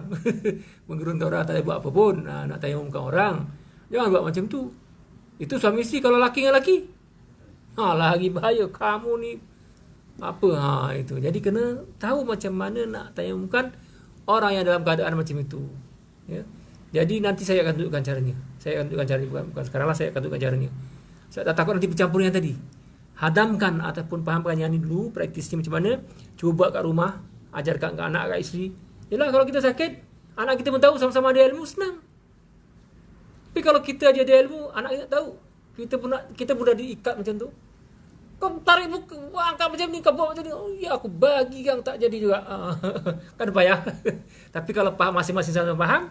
Menggerunkan orang tak buat apa pun. Nak tayamumkan orang. Jangan buat macam tu. Itu suami isteri kalau laki dengan laki. Lagi bahaya kamu ni. Apa itu. Jadi kena tahu macam mana nak tayamumkan orang yang dalam keadaan macam itu. Ya. Jadi nanti saya akan tunjukkan caranya. Bukan sekarang lah, saya akan tunjukkan caranya. Saya tak takut nanti bercampur yang tadi. Hadamkan ataupun fahamkan yang ni dulu, praktisnya macam mana. Cuba buat kat rumah, ajarkan ke anak, kat isteri. Yalah, kalau kita sakit, anak kita pun tahu, sama-sama ada ilmu, senang. Tapi kalau kita aja ada ilmu, anak kita tak tahu. Kita pun dah diikat macam tu. Kau tarik buku, angkat macam ni, kau buat macam ni. Oh ya, aku bagi kang, tak jadi juga. Kan payah. Tapi kalau faham, masing-masing sama faham,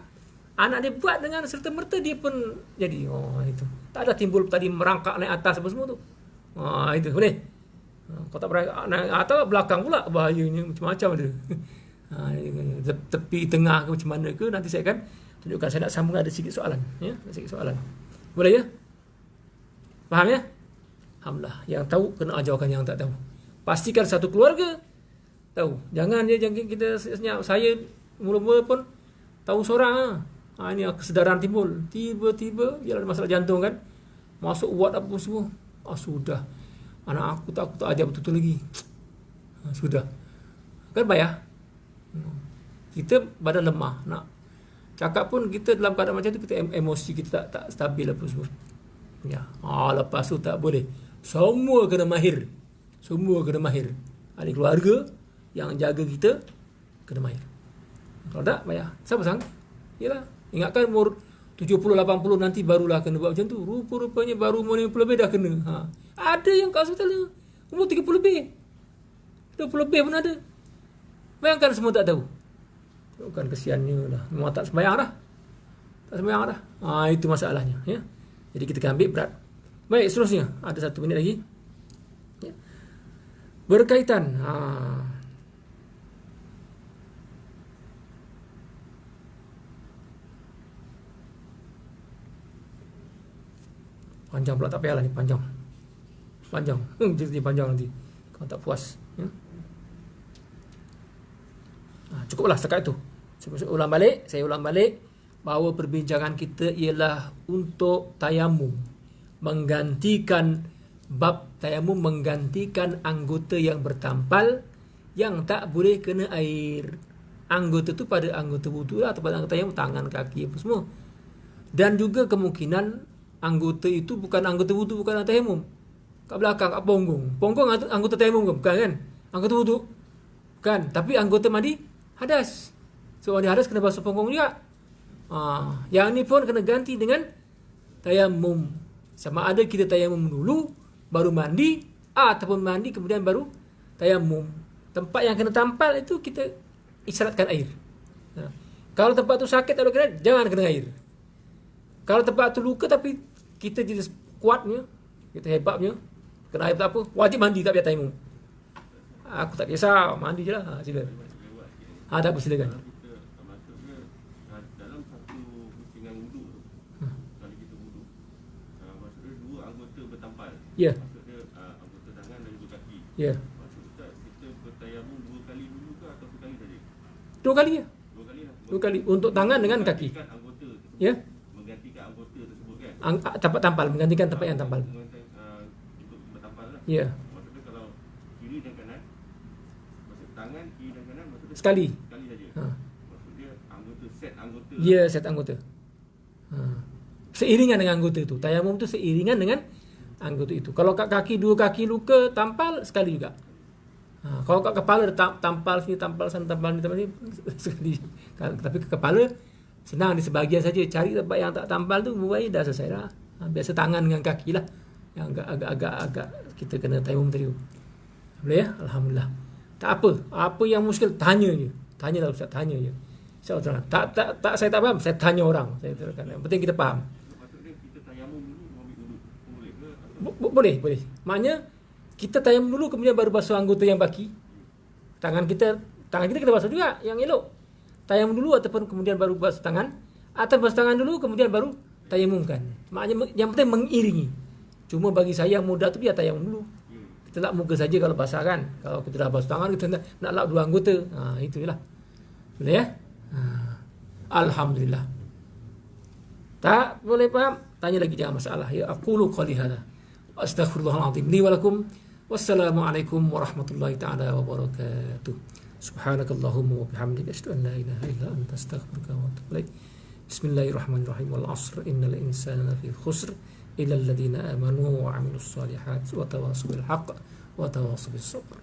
anak dia buat dengan serta-merta, dia pun jadi. Itu. Tak ada timbul tadi merangkak naik atas apa semua tu. Itu boleh. Kau tak pernah naik atas, belakang pula bahayanya macam-macam ada. Tepi tengah ke macam mana ke, nanti saya akan tunjukkan. Saya nak sambung ada sikit soalan, ya, sikit soalan. Boleh ya? Faham ya? Alhamdulillah. Yang tahu kena ajarkan yang tak tahu. Pastikan satu keluarga tahu. Jangan kita senyap. Saya mula-mula pun tahu seorang. Ini kesedaran timbul. Tiba-tiba dia ada masalah jantung kan. Masuk ward apa semua. Sudah. Anak aku tak ajar betul-betul lagi. Sudah. Kan payah. Kita badan lemah. Nak cakap pun kita dalam keadaan macam tu, kita emosi kita tak stabil apa semua. Ya. Lepas tu tak boleh. Semua kena mahir. Ahli keluarga yang jaga kita kena mahir. Kalau tak, payah. Siapa sang? Yalah. Ingatkan umur 70-80 nanti barulah kena buat macam tu. Rupa-rupanya baru umur 50 lebih dah kena. Ada yang kat hospital ni umur 30 lebih. 20 lebih pun ada. Bayangkan semua tak tahu. Bukan kesiannya lah. Memang tak sembahyang dah. Itu masalahnya. Ya. Jadi kita akan ambil berat. Baik, seterusnya. Ada 1 minit lagi. Ya. Berkaitan. Panjang pula, tak payahlah ni. Panjang. Jadi panjang nanti. Kalau tak puas. Ya. Cukuplah setakat itu. Saya ulang balik. Bahawa perbincangan kita ialah untuk tayamum. Menggantikan anggota yang bertampal yang tak boleh kena air. Anggota tu pada anggota wudu lah, atau pada anggota tayamum, tangan, kaki apa semua. Dan juga kemungkinan anggota itu bukan anggota wudu, bukan anggota tayamum. Kat belakang, kat punggung anggota tayamum ke? Bukan kan? Anggota wudu bukan, tapi anggota mandi hadas. So mandi hadas kena basuh punggung juga. Yang ni pun kena ganti dengan tayamum. Sama ada kita tayamum dulu baru mandi, ataupun mandi kemudian baru tayamum. Tempat yang kena tampal itu kita isyaratkan air. Kalau tempat tu sakit atau kena, jangan kena air. Kalau tempat tu luka tapi kita jadi kuatnya, kita hebatnya, kena air tak apa, wajib mandi, tak payah tayammum. Aku tak kisah, mandi je lah. Sila. Tak apa, silakan. Kalau kita maksudnya dalam satu pusingan wuduk tu, kalau kita wuduk, maksudnya dua anggota bertampal. Ya. Maksudnya anggota tangan dan juga kaki. Ya. Maksud Ustaz, kita bertayamum 2 kali dulu ke atau sekali saja? 2 kali ya. 2 kali lah. 2 kali untuk tangan dengan kaki. Menggantikan anggota tersebut. Ya. Menggantikan anggota tersebut kan. Tempat tampal, menggantikan tempat yang tampal. Untuk bertampal lah. Ya. Maksudnya kalau kiri dan kanan, maksud tangan kiri dan kanan maksudnya Sekali. Sekali saja. Maksudnya anggota set anggota. Ya, set anggota. Seiringan dengan anggota itu. Tayamum tu seiringan dengan anggota itu. Kalau kat kaki, 2 kaki luka tampal sekali juga. Kalau kat kepala tampal sini, tampal sana, tampal ni, tampal ni sekali. Tapi ke kepala senang di sebahagian saja. Cari tempat yang tak tampal tu buai dah selesai dah. Biasa tangan dengan kaki lah yang agak kita kena tayamum tadi. Boleh ya? Alhamdulillah. Tak apa. Apa yang muskil tanya je. Tanyalah Ustaz, tanya je. InsyaAllah. Tak saya tak faham, saya tanya orang. Saya terangkan. Yang penting kita faham. Maksudnya kita tayamum dulu ambil wuduk. Boleh ke? Boleh. Maknanya kita tayamum dulu kemudian baru basuh anggota yang baki. Tangan kita basuh juga yang elok. Tayamum dulu ataupun kemudian baru basuh tangan, atau basuh tangan dulu kemudian baru tayamumkan. Maknanya yang penting mengiringi. Cuma bagi saya yang mudah tu dia tayamum dulu. Kita lap muka saja kalau basah kan. Kalau kita dah basuh tangan kita nak lap 2 anggota. Itulah. Boleh ya? Alhamdulillah. Tak boleh faham? Tanya lagi, jangan masalah. Ya aqulu qali hadza. Astaghfirullahalazim li wa lakum. Wassalamualaikum warahmatullahi taala wabarakatuh. Subhanakallahumma wa bihamdika asyhadu an la ilaha illa anta astaghfiruka wa atubu ilaik. Bismillahirrahmanirrahim. Wal 'asr innal insana lafi khusr illa alladhina amanu wa 'amilus solihat wa tawassaw bil haqq wa tawassaw bis sabr.